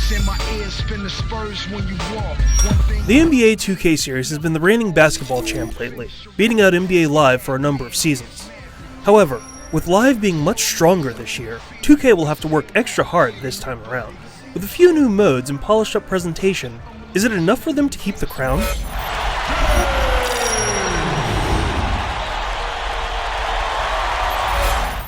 The NBA 2K series has been the reigning basketball champ lately, beating out NBA Live for a number of seasons. However, with Live being much stronger this year, 2K will have to work extra hard this time around. With a few new modes and polished up presentation, is it enough for them to keep the crown?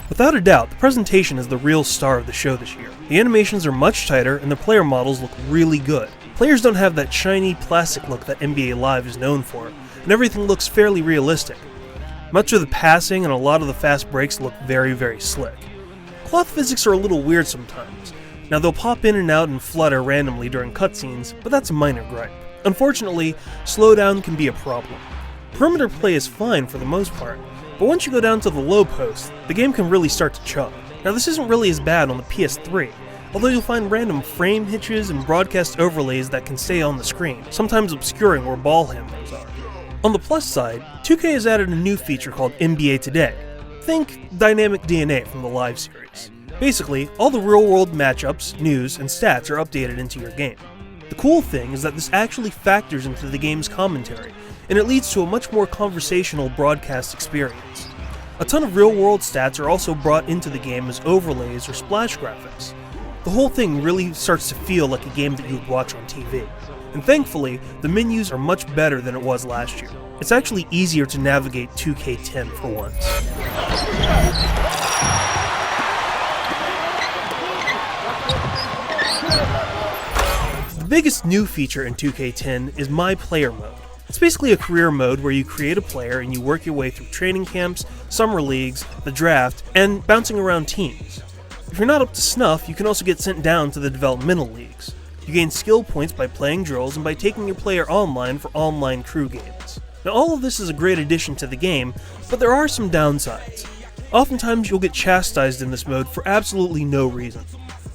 Without a doubt, the presentation is the real star of the show this year. The animations are much tighter and the player models look really good. Players don't have that shiny, plastic look that NBA Live is known for, and everything looks fairly realistic. Much of the passing and a lot of the fast breaks look very, very slick. Cloth physics are a little weird sometimes. Now they'll pop in and out and flutter randomly during cutscenes, but that's a minor gripe. Unfortunately, slowdown can be a problem. Perimeter play is fine for the most part, but once you go down to the low post, the game can really start to chug. Now this isn't really as bad on the PS3, although you'll find random frame hitches and broadcast overlays that can stay on the screen, sometimes obscuring where ball handlers are. On the plus side, 2K has added a new feature called NBA Today. Think Dynamic DNA from the Live series. Basically, all the real-world matchups, news, and stats are updated into your game. The cool thing is that this actually factors into the game's commentary, and it leads to a much more conversational broadcast experience. A ton of real-world stats are also brought into the game as overlays or splash graphics. The whole thing really starts to feel like a game that you would watch on TV. And thankfully, the menus are much better than it was last year. It's actually easier to navigate 2K10 for once. The biggest new feature in 2K10 is My Player mode. It's basically a career mode where you create a player and you work your way through training camps, summer leagues, the draft, and bouncing around teams. If you're not up to snuff, you can also get sent down to the developmental leagues. You gain skill points by playing drills and by taking your player online for online crew games. Now all of this is a great addition to the game, but there are some downsides. Oftentimes you'll get chastised in this mode for absolutely no reason.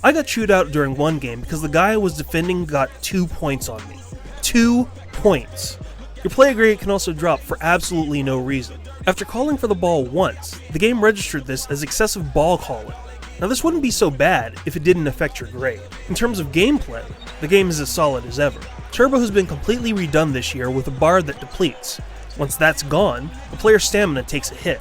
I got chewed out during one game because the guy I was defending got 2 points on me. 2 points! Your player grade can also drop for absolutely no reason. After calling for the ball once, the game registered this as excessive ball calling. Now this wouldn't be so bad if it didn't affect your grade. In terms of gameplay, the game is as solid as ever. Turbo has been completely redone this year with a bar that depletes. Once that's gone, the player's stamina takes a hit.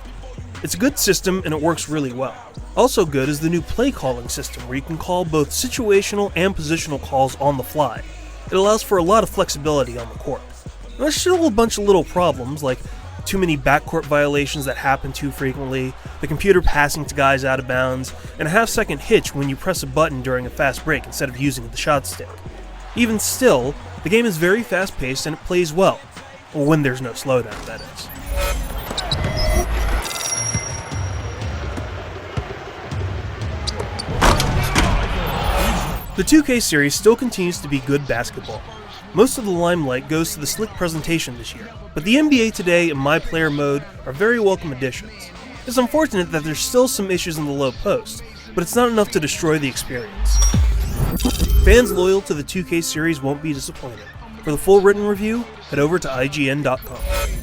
It's a good system and it works really well. Also good is the new play calling system where you can call both situational and positional calls on the fly. It allows for a lot of flexibility on the court. Now, there's still a bunch of little problems like too many backcourt violations that happen too frequently, the computer passing to guys out of bounds, and a half-second hitch when you press a button during a fast break instead of using the shot stick. Even still, the game is very fast-paced and it plays well. Well, when there's no slowdown, that is. The 2K series still continues to be good basketball. Most of the limelight goes to the slick presentation this year, but the NBA Today and My Player mode are very welcome additions. It's unfortunate that there's still some issues in the low post, but it's not enough to destroy the experience. Fans loyal to the 2K series won't be disappointed. For the full written review, head over to IGN.com.